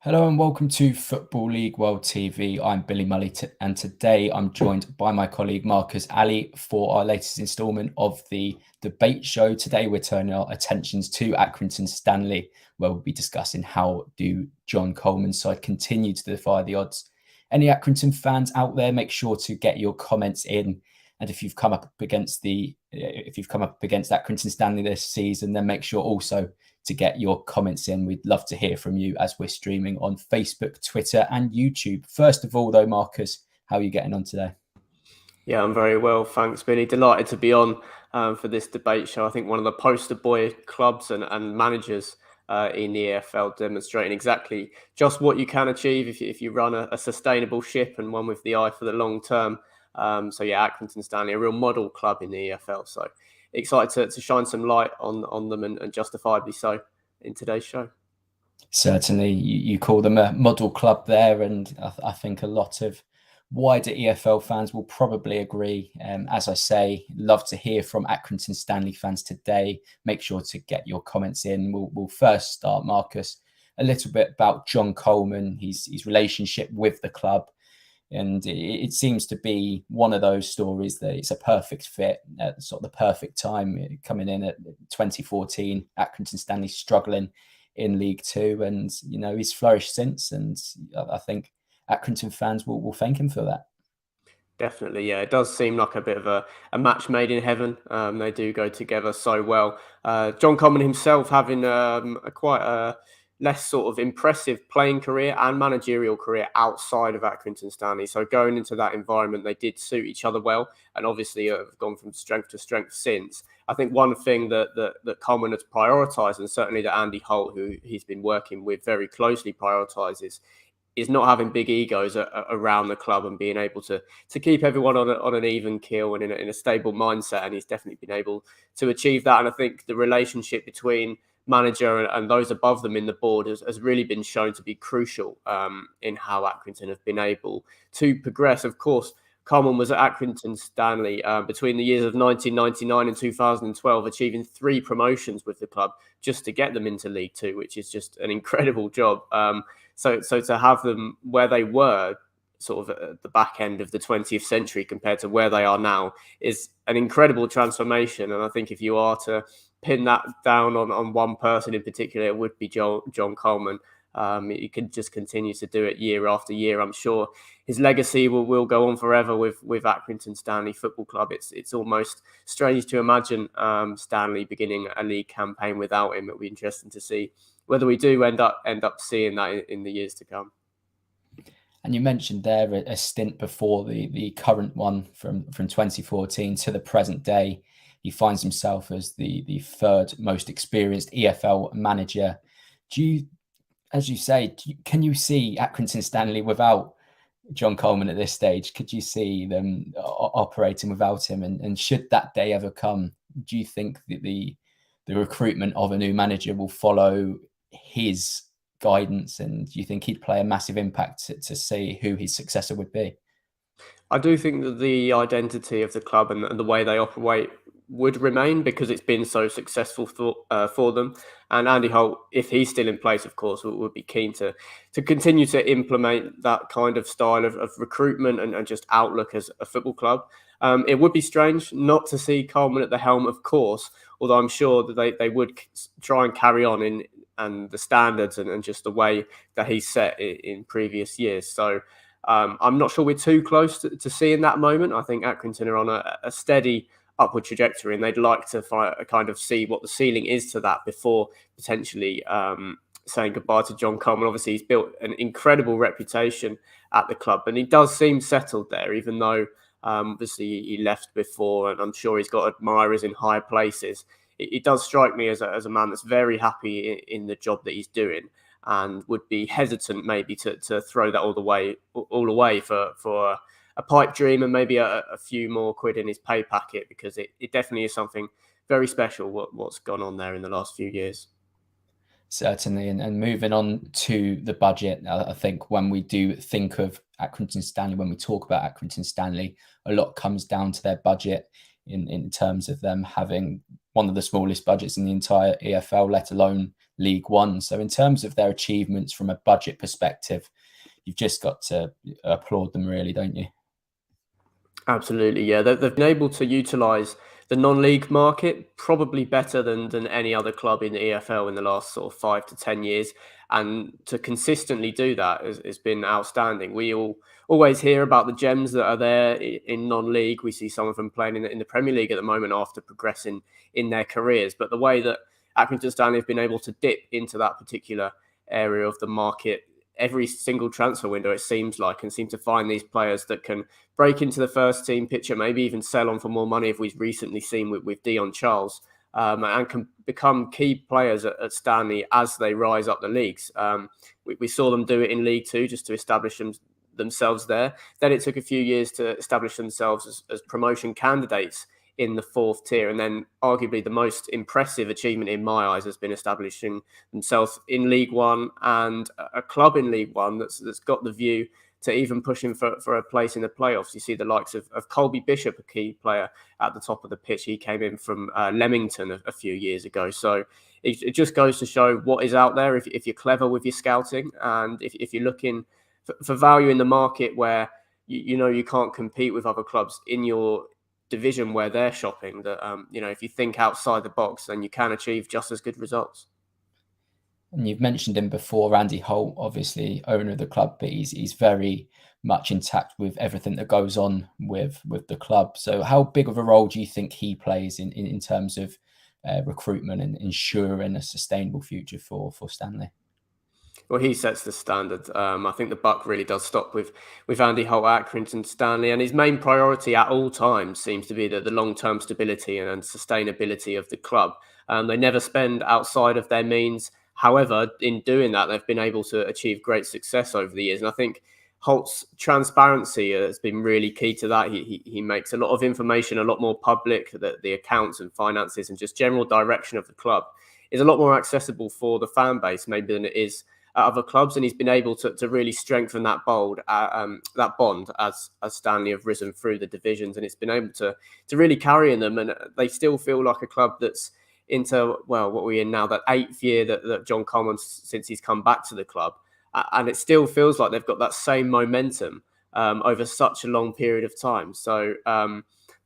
Hello and welcome to Football League World TV. I'm Billy Mulley and today I'm joined by my colleague Marcus Ali for our latest instalment of the debate show. Today we're turning our attentions to Accrington Stanley, where we'll be discussing how do John Coleman's side continue to defy the odds. Any Accrington fans out there, make sure to get your comments in. And if you've come up against Accrington Stanley this season, then make sure also to get your comments in. We'd love to hear from you as we're streaming on Facebook, Twitter, and YouTube. First of all, though, Marcus, how are you getting on today? Yeah, I'm very well, thanks, Billy. Delighted to be on for this debate show. I think one of the poster boy clubs and managers in the EFL, demonstrating exactly just what you can achieve if you run a sustainable ship and one with the eye for the long term. So yeah, Accrington Stanley, a real model club in the EFL. So excited to shine some light on them and justifiably so in today's show. Certainly, you call them a model club there, and I think a lot of wider EFL fans will probably agree. As I say, love to hear from Accrington Stanley fans today. Make sure to get your comments in. We'll first start, Marcus, a little bit about John Coleman, his relationship with the club. And it seems to be one of those stories that it's a perfect fit at sort of the perfect time, coming in at 2014, Accrington Stanley struggling in League Two, and he's flourished since, and I think Accrington fans will thank him for that. Definitely, yeah. It does seem like a bit of a match made in heaven. They do go together so well. John Coleman himself having quite a less sort of impressive playing career and managerial career outside of Accrington Stanley. So going into that environment, they did suit each other well, and obviously have gone from strength to strength since. I think one thing that Coleman has prioritised, and certainly that Andy Holt, who he's been working with very closely, prioritises, is not having big egos around the club and being able to keep everyone on an even keel and in a stable mindset. And he's definitely been able to achieve that. And I think the relationship between manager and those above them in the board has really been shown to be crucial in how Accrington have been able to progress. Of course, Coleman was at Accrington Stanley between the years of 1999 and 2012, achieving 3 promotions with the club just to get them into League Two, which is just an incredible job. So to have them where they were sort of at the back end of the 20th century compared to where they are now is an incredible transformation. And I think if you are to pin that down on one person in particular, it would be John Coleman. He can just continue to do it year after year. I'm sure his legacy will go on forever with Accrington Stanley Football Club. It's almost strange to imagine Stanley beginning a league campaign without him. It'll be interesting to see whether we do end up seeing that in the years to come. And you mentioned there a stint before the current one from 2014 to the present day. He finds himself as the third most experienced EFL manager. As you say, can you see Accrington Stanley without John Coleman at this stage? Could you see them operating without him? And should that day ever come, do you think that the recruitment of a new manager will follow his guidance, and do you think he'd play a massive impact to see who his successor would be? I do think that the identity of the club and the way they operate would remain because it's been so successful for them. And Andy Holt, if he's still in place, of course, would be keen to continue to implement that kind of style of recruitment and just outlook as a football club. It would be strange not to see Coleman at the helm, of course, although I'm sure that they would try and carry on in and the standards and just the way that he's set in previous years. So I'm not sure we're too close to seeing that moment. I think Accrington are on a steady upward trajectory, and they'd like to kind of see what the ceiling is to that before potentially saying goodbye to John Coleman. Obviously, he's built an incredible reputation at the club, and he does seem settled there, even though obviously he left before, and I'm sure he's got admirers in high places. It does strike me as a man that's very happy in the job that he's doing, and would be hesitant maybe to throw that all away for a pipe dream and maybe a few more quid in his pay packet, because it definitely is something very special what's gone on there in the last few years. Certainly, and moving on to the budget, I think when we do think of Accrington Stanley, when we talk about Accrington Stanley, a lot comes down to their budget in terms of them having one of the smallest budgets in the entire EFL, let alone League One. So in terms of their achievements from a budget perspective, you've just got to applaud them, really, don't you? Absolutely, yeah. They've been able to utilise the non-league market probably better than any other club in the EFL in the last sort of 5 to 10 years, and to consistently do that has been outstanding. We always hear about the gems that are there in non-league. We see some of them playing in the Premier League at the moment after progressing in their careers. But the way that Accrington Stanley have been able to dip into that particular area of the market every single transfer window, it seems like, and seem to find these players that can break into the first team picture, maybe even sell on for more money, if we've recently seen with Dion Charles, and can become key players at Stanley as they rise up the leagues. We saw them do it in League Two just to establish themselves there. Then it took a few years to establish themselves as promotion candidates in the fourth tier. And then arguably the most impressive achievement in my eyes has been establishing themselves in League One, and a club in League One that's got the view to even pushing for a place in the playoffs. You see the likes of Colby Bishop, a key player at the top of the pitch. He came in from Leamington a few years ago. So it just goes to show what is out there if you're clever with your scouting, and if you're looking for value in the market where you know you can't compete with other clubs in your division where they're shopping, that if you think outside the box, then you can achieve just as good results. And you've mentioned him before, Andy Holt, obviously owner of the club, but he's very much intact with everything that goes on with the club. So how big of a role do you think he plays in terms of recruitment and ensuring a sustainable future for Stanley? Well, he sets the standard. I think the buck really does stop with Andy Holt at Accrington Stanley, and his main priority at all times seems to be the long-term stability and sustainability of the club. They never spend outside of their means. However, in doing that, they've been able to achieve great success over the years, and I think Holt's transparency has been really key to that. He makes a lot of information a lot more public. The accounts and finances and just general direction of the club is a lot more accessible for the fan base maybe than it is at other clubs, and he's been able to really strengthen that bond as Stanley have risen through the divisions, and it's been able to really carry in them, and they still feel like a club that's into, well, what we're in now, that 8th year that John Coleman, since he's come back to the club, and it still feels like they've got that same momentum over such a long period of time. So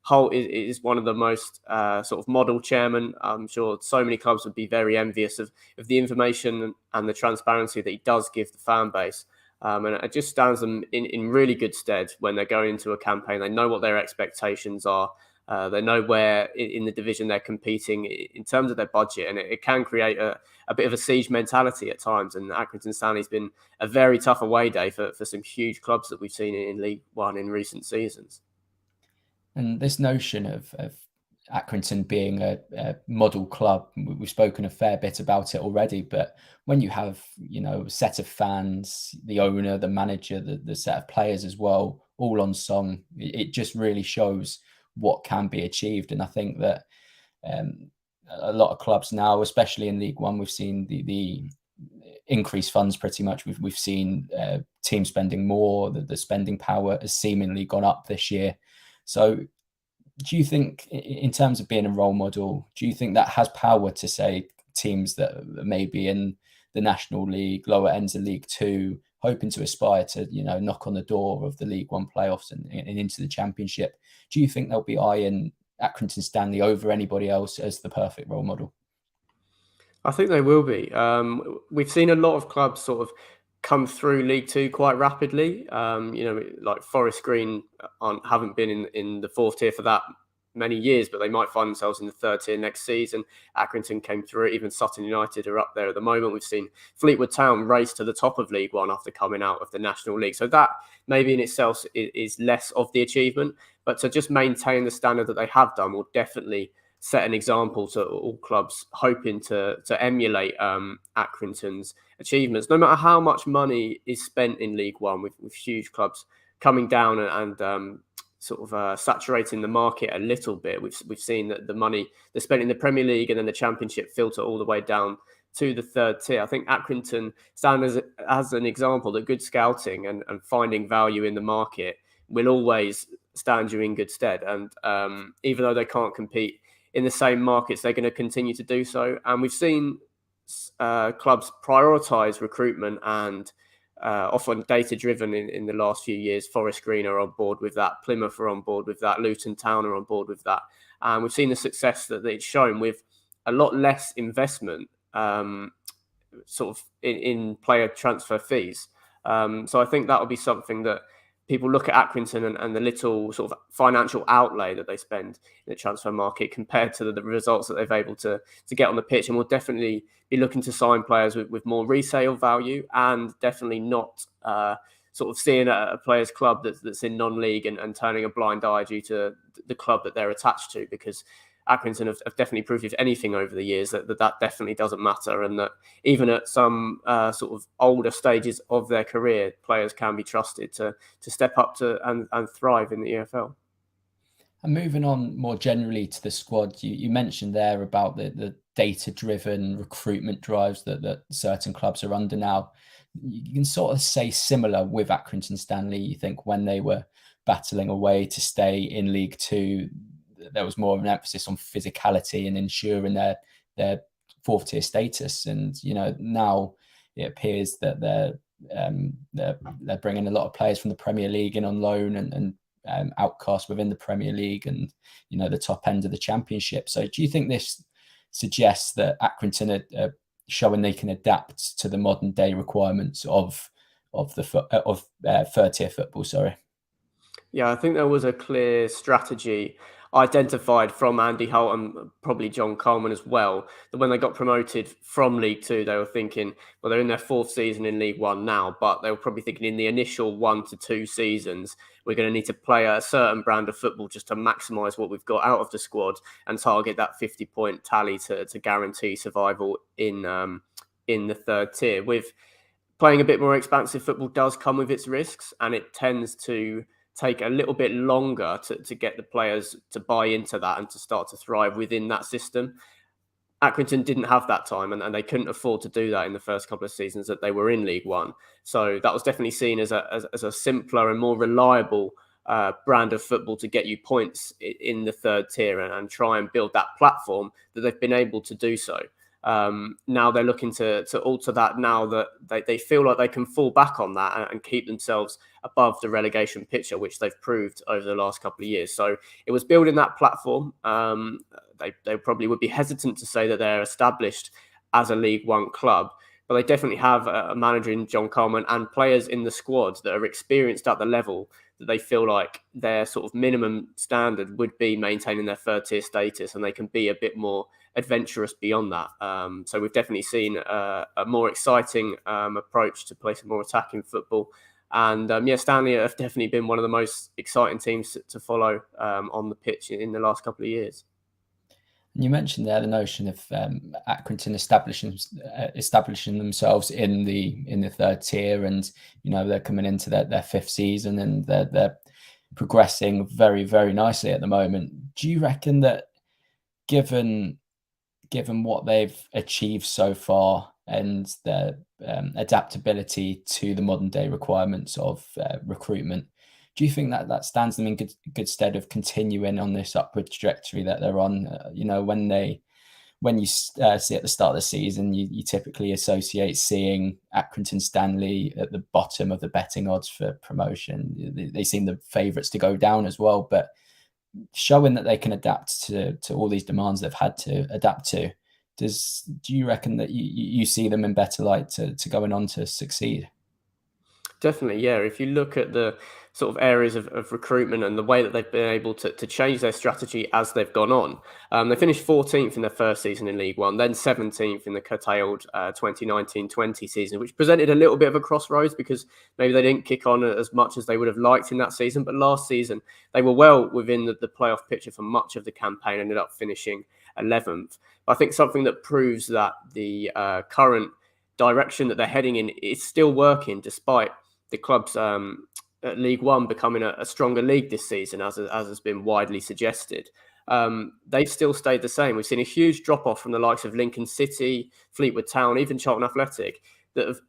Holt is one of the most sort of model chairmen. I'm sure so many clubs would be very envious of the information and the transparency that he does give the fan base. And it just stands them in really good stead when they're going into a campaign. They know what their expectations are. They know where in the division they're competing in terms of their budget, and it can create a bit of a siege mentality at times. And Accrington Stanley's been a very tough away day for some huge clubs that we've seen in League One in recent seasons. And this notion of Accrington being a model club, we've spoken a fair bit about it already, but when you have, a set of fans, the owner, the manager, the set of players as well, all on song, it just really shows what can be achieved. And I think that a lot of clubs now, especially in League One, we've seen the increased funds pretty much. We've seen teams spending more, the spending power has seemingly gone up this year. So do you think, in terms of being a role model, do you think that has power to say teams that may be in the National League, lower ends of League Two, hoping to aspire to, knock on the door of the League One playoffs and into the Championship, do you think they'll be eyeing Accrington Stanley over anybody else as the perfect role model? I think they will be. We've seen a lot of clubs sort of come through League Two quite rapidly. Like Forest Green haven't been in the fourth tier for that many years, but they might find themselves in the third tier next season. Accrington came through it. Even Sutton United are up there at the moment. We've seen Fleetwood Town race to the top of League One after coming out of the National League. So that maybe in itself is less of the achievement, but to just maintain the standard that they have done will definitely set an example to all clubs hoping to emulate Accrington's achievements. No matter how much money is spent in League One, with huge clubs coming down and saturating the market a little bit, we've seen that the money they're spent in the Premier League and then the Championship filter all the way down to the third tier. I think Accrington stands as an example that good scouting and finding value in the market will always stand you in good stead. And even though they can't compete in the same markets, they're going to continue to do so. And we've seen clubs prioritise recruitment and often data-driven in the last few years. Forest Green are on board with that. Plymouth are on board with that. Luton Town are on board with that. And we've seen the success that it's shown with a lot less investment sort of in player transfer fees. So I think that would be something that people look at Accrington and the little sort of financial outlay that they spend in the transfer market compared to the results that they've able to get on the pitch. And we'll definitely be looking to sign players with more resale value, and definitely not sort of seeing a player's club that's in non-league and turning a blind eye due to the club that they're attached to, because Accrington have definitely proved, if anything, over the years that definitely doesn't matter, and that even at some sort of older stages of their career, players can be trusted to step up to and thrive in the EFL. And moving on more generally to the squad, you mentioned there about the data-driven recruitment drives that certain clubs are under now. You can sort of say similar with Accrington Stanley. You think when they were battling away to stay in League Two, there was more of an emphasis on physicality and ensuring their fourth tier status. And now it appears that they're bringing a lot of players from the Premier League in on loan and outcasts within the Premier League and the top end of the Championship. So do you think this suggests that Accrington are showing they can adapt to the modern day requirements of third tier football? Sorry. Yeah, I think there was a clear strategy identified from Andy Holt and probably John Coleman as well, that when they got promoted from League Two, they were thinking, well, they're in their fourth season in League One now, but they were probably thinking in the initial 1 to 2 seasons, we're going to need to play a certain brand of football just to maximise what we've got out of the squad and target that 50-point tally to guarantee survival in the third tier. With playing a bit more expansive football does come with its risks, and it tends to take a little bit longer to get the players to buy into that and to start to thrive within that system. Accrington didn't have that time, and they couldn't afford to do that in the first couple of seasons that they were in League One. So that was definitely seen as a simpler and more reliable brand of football to get you points in the third tier and try and build that platform that they've been able to do so. Now they're looking to alter that, now that they feel like they can fall back on that and keep themselves above the relegation picture, which they've proved over the last couple of years. So it was building that platform. They probably would be hesitant to say that they're established as a League One club, but they definitely have a manager in John Coleman and players in the squad that are experienced at the level that they feel like their sort of minimum standard would be maintaining their third tier status, and they can be a bit more adventurous beyond that. So we've definitely seen a more exciting approach to play some more attacking football. And Stanley have definitely been one of the most exciting teams to follow on the pitch in the last couple of years. And you mentioned there the notion of Accrington establishing themselves in the third tier, and they're coming into their fifth season, and they're progressing very, very nicely at the moment. Do you reckon that given what they've achieved so far and their adaptability to the modern day requirements of recruitment, do you think that stands them in good stead of continuing on this upward trajectory that they're on? When you see at the start of the season, you typically associate seeing Accrington Stanley at the bottom of the betting odds for promotion. They seem the favourites to go down as well, but showing that they can adapt to all these demands they've had to adapt to, do you reckon that you see them in better light to going on to succeed? Definitely, yeah. If you look at the sort of areas of recruitment and the way that they've been able to change their strategy as they've gone on, they finished 14th in their first season in League One, then 17th in the curtailed 2019-20 season, which presented a little bit of a crossroads because maybe they didn't kick on as much as they would have liked in that season. But last season, they were well within the playoff picture for much of the campaign, ended up finishing 11th. But I think something that proves that the current direction that they're heading in is still working, despite the club's League One becoming a stronger league this season, as has been widely suggested. They've still stayed the same. We've seen a huge drop-off from the likes of Lincoln City, Fleetwood Town, even Charlton Athletic, that have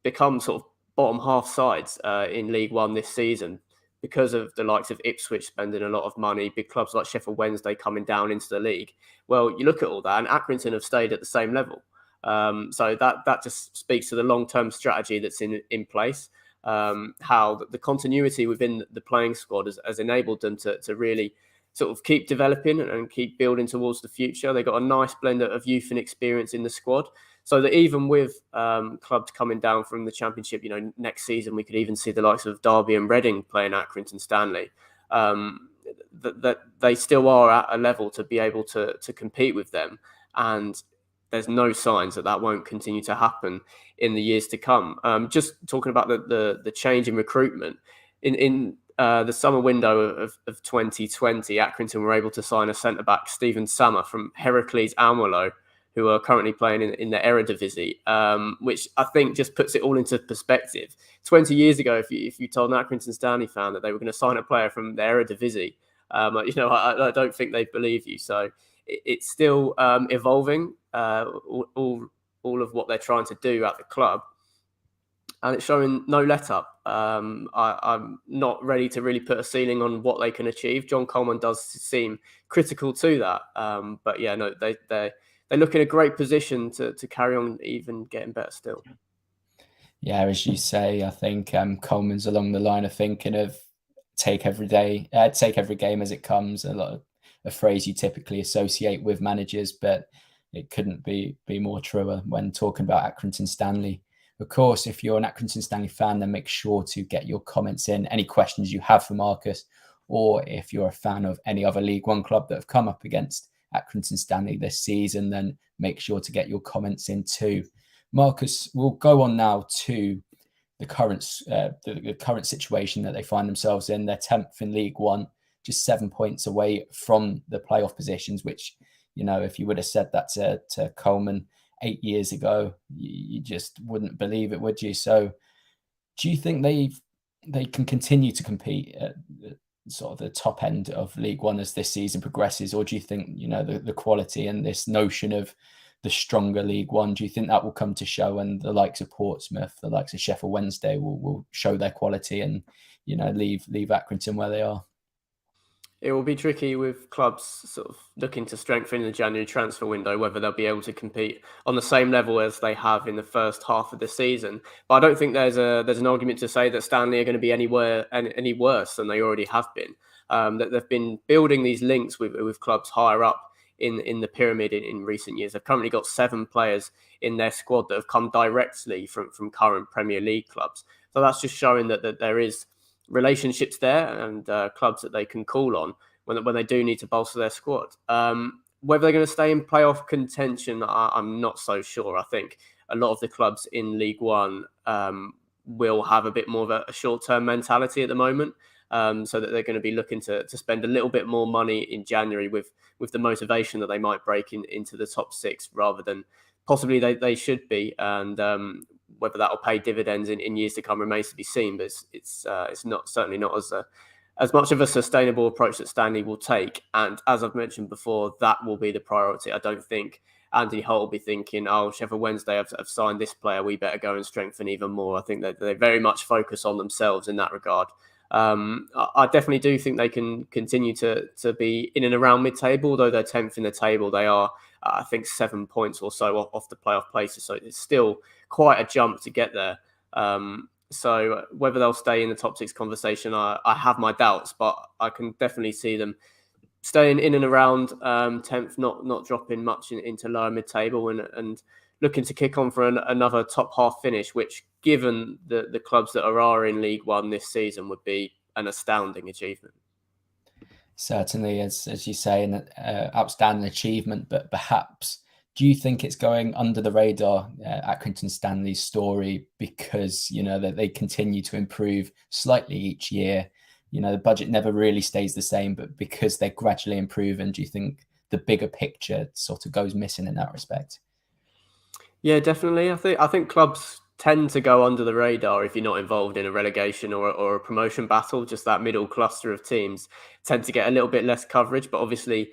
become sort of bottom half sides in League One this season because of the likes of Ipswich spending a lot of money, big clubs like Sheffield Wednesday coming down into the league. Well, you look at all that, and Accrington have stayed at the same level. So that just speaks to the long-term strategy that's in place. How the continuity within the playing squad has enabled them to really sort of keep developing and keep building towards the future. They've got a nice blend of youth and experience in the squad. So that even with clubs coming down from the Championship, next season we could even see the likes of Derby and Reading playing at Accrington Stanley. That they still are at a level to be able to compete with them. And there's no signs that won't continue to happen in the years to come. Just talking about the change in recruitment, in the summer window of 2020, Accrington were able to sign a centre-back, Stephen Sammer, from Heracles Almelo, who are currently playing in the Eredivisie, which I think just puts it all into perspective. 20 years ago, if you told an Accrington Stanley fan that they were going to sign a player from the Eredivisie, I don't think they'd believe you. So it's still evolving, all of what they're trying to do at the club. And it's showing no let-up. I'm not ready to really put a ceiling on what they can achieve. John Coleman does seem critical to that. But yeah, no, they look in a great position to carry on, even getting better still. Yeah, as you say, I think Coleman's along the line of thinking of take every game as it comes. A phrase you typically associate with managers, but it couldn't be more truer when talking about Accrington Stanley. Of course, if you're an Accrington Stanley fan, then make sure to get your comments in. Any questions you have for Marcus, or if you're a fan of any other League One club that have come up against Accrington Stanley this season, then make sure to get your comments in too. Marcus, we'll go on now to the current situation that they find themselves in. They're 10th in League One, just 7 points away from the playoff positions, which, if you would have said that to Coleman 8 years ago, you just wouldn't believe it, would you? So do you think they can continue to compete at sort of the top end of League One as this season progresses? Or do you think, the quality and this notion of the stronger League One, do you think that will come to show, and the likes of Portsmouth, the likes of Sheffield Wednesday will show their quality and, leave Accrington where they are? It will be tricky with clubs sort of looking to strengthen in the January transfer window, whether they'll be able to compete on the same level as they have in the first half of the season. But I don't think there's an argument to say that Stanley are going to be any worse than they already have been. That they've been building these links with clubs higher up in the pyramid in recent years. They've currently got 7 players in their squad that have come directly from current Premier League clubs. So that's just showing that there is relationships there and clubs that they can call on when they do need to bolster their squad. Whether they're going to stay in playoff contention, I'm not so sure. I think a lot of the clubs in League One will have a bit more of a short-term mentality at the moment, so that they're going to be looking to spend a little bit more money in January with the motivation that they might break into the top 6 rather than possibly they should be. And whether that will pay dividends in years to come remains to be seen. But it's certainly not as much of a sustainable approach that Stanley will take. And as I've mentioned before, that will be the priority. I don't think Andy Holt will be thinking, "Oh, Sheffield Wednesday have signed this player, we better go and strengthen even more." I think that they very much focus on themselves in that regard. I definitely do think they can continue to be in and around mid-table, although they're 10th in the table. They are, I think, 7 points or so off the playoff places. So it's still quite a jump to get there. So whether they'll stay in the top 6 conversation, I have my doubts, but I can definitely see them staying in and around 10th, not dropping much into lower mid-table and looking to kick on for another top half finish, which, given the clubs that are in League One this season, would be an astounding achievement. Certainly, as you say, an outstanding achievement, but perhaps, do you think it's going under the radar, Accrington Stanley's story, because, that they continue to improve slightly each year? The budget never really stays the same, but because they're gradually improving, do you think the bigger picture sort of goes missing in that respect? Yeah, definitely. I think clubs tend to go under the radar if you're not involved in a relegation or a promotion battle. Just that middle cluster of teams tend to get a little bit less coverage. But obviously,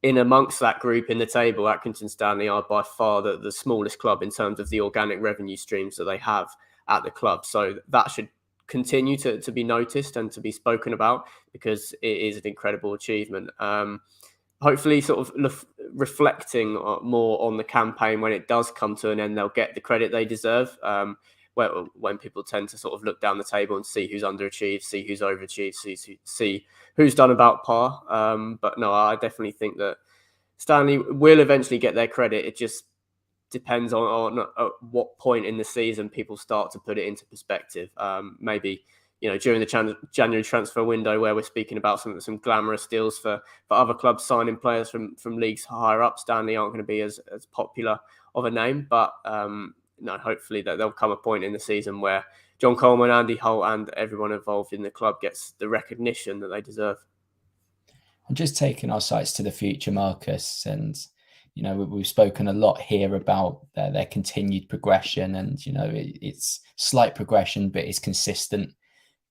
in amongst that group in the table, Accrington Stanley are by far the smallest club in terms of the organic revenue streams that they have at the club. So that should continue to be noticed and to be spoken about, because it is an incredible achievement. hopefully sort of reflecting more on the campaign when it does come to an end, they'll get the credit they deserve. When people tend to sort of look down the table and see who's underachieved, see who's overachieved, see who's done about par. But no, I definitely think that Stanley will eventually get their credit. It just depends on what point in the season people start to put it into perspective. Maybe during the January transfer window, where we're speaking about some glamorous deals for other clubs signing players from leagues higher up, Stanley aren't going to be as popular of a name. But no, hopefully that there'll come a point in the season where John Coleman, Andy Holt, and everyone involved in the club gets the recognition that they deserve. And just taking our sights to the future, Marcus, and we've spoken a lot here about their continued progression, and it's slight progression, but it's consistent.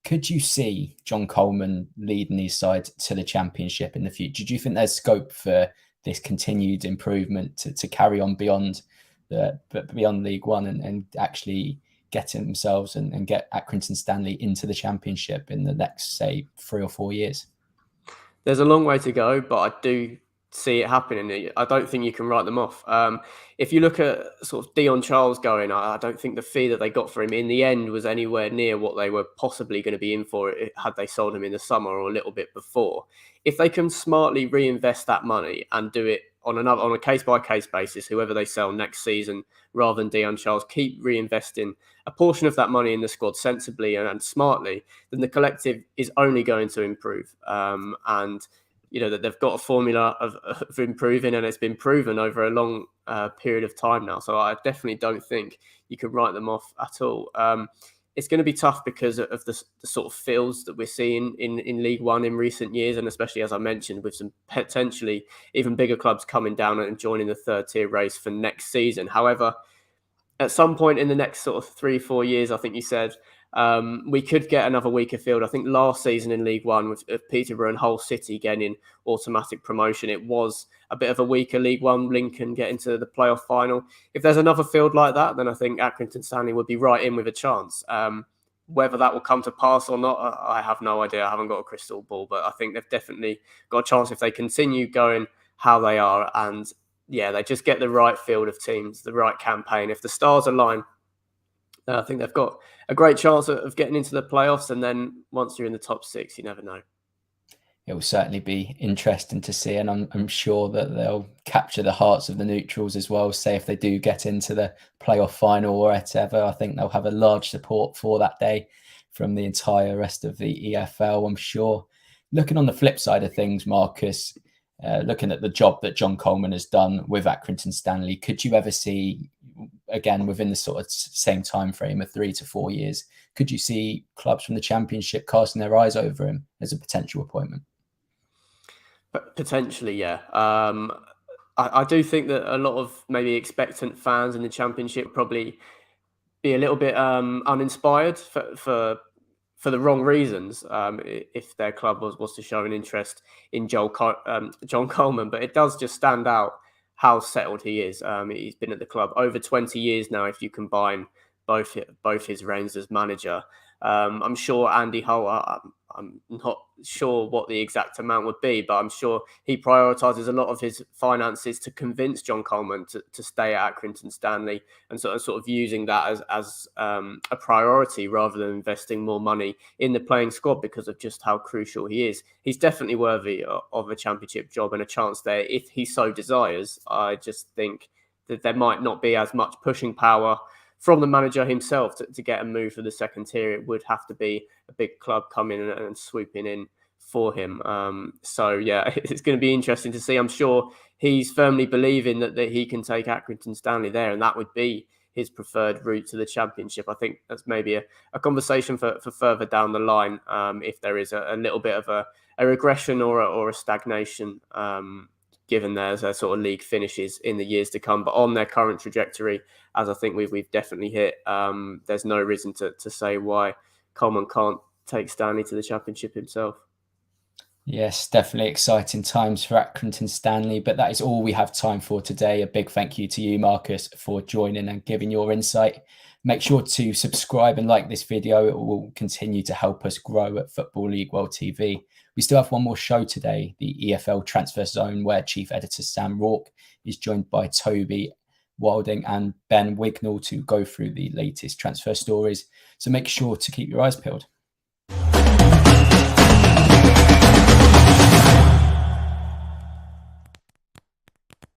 Could you see John Coleman leading these sides to the Championship in the future? Do you think there's scope for this continued improvement to carry on beyond League One and actually get themselves and get Accrington Stanley into the Championship in the next, say, 3 or 4 years? There's a long way to go, but I do see it happening. I don't think you can write them off. If you look at sort of Dion Charles going, I don't think the fee that they got for him in the end was anywhere near what they were possibly going to be in for it had they sold him in the summer or a little bit before. If they can smartly reinvest that money and do it on a case-by-case basis, whoever they sell next season, rather than Dion Charles, keep reinvesting a portion of that money in the squad sensibly and smartly, then the collective is only going to improve. And that they've got a formula of improving, and it's been proven over a long period of time now. So I definitely don't think you can write them off at all. It's going to be tough because of the sort of fields that we're seeing in League One in recent years, and especially, as I mentioned, with some potentially even bigger clubs coming down and joining the third tier race for next season. However, at some point in the next sort of 3-4 years, I think you said, we could get another weaker field. I think last season in League One with Peterborough and Hull City getting automatic promotion, it was a bit of a weaker League One. Lincoln getting to the playoff final. If there's another field like that, then I think Accrington Stanley would be right in with a chance. Whether that will come to pass or not, I have no idea. I haven't got a crystal ball, but I think they've definitely got a chance if they continue going how they are. And yeah, they just get the right field of teams, the right campaign. If the stars align, I think they've got a great chance of getting into the playoffs. And then once you're in the top 6, you never know. It will certainly be interesting to see, and I'm sure that they'll capture the hearts of the neutrals as well. Say if they do get into the playoff final or whatever, I think they'll have a large support for that day from the entire rest of the EFL, I'm sure. Looking on the flip side of things, Marcus, looking at the job that John Coleman has done with Accrington Stanley, could you ever see, again, within the sort of same time frame of 3 to 4 years, could you see clubs from the Championship casting their eyes over him as a potential appointment? Potentially, yeah. I do think that a lot of maybe expectant fans in the Championship probably be a little bit uninspired for the wrong reasons. If their club was to show an interest in John Coleman, but it does just stand out how settled he is. He's been at the club over 20 years now. If you combine both his reigns as manager, I'm sure Andy Holt, I'm not sure what the exact amount would be, but I'm sure he prioritises a lot of his finances to convince John Coleman to stay at Accrington Stanley, and sort of using that as a priority rather than investing more money in the playing squad because of just how crucial he is. He's definitely worthy of a Championship job and a chance there if he so desires. I just think that there might not be as much pushing power from the manager himself to get a move for the second tier. It would have to be a big club coming and swooping in for him. So yeah, it's going to be interesting to see. I'm sure he's firmly believing that he can take Accrington Stanley there, and that would be his preferred route to the Championship. I think that's maybe a conversation for further down the line, if there is a little bit of a regression or a stagnation, given their sort of league finishes in the years to come. But on their current trajectory, as I think we've definitely hit, there's no reason to say why Coleman can't take Stanley to the Championship himself. Yes, definitely exciting times for Accrington Stanley, but that is all we have time for today. A big thank you to you, Marcus, for joining and giving your insight. Make sure to subscribe and like this video. It will continue to help us grow at Football League World TV. We still have one more show today, the EFL Transfer Zone, where Chief Editor Sam Rourke is joined by Toby Wilding and Ben Wignall to go through the latest transfer stories. So make sure to keep your eyes peeled.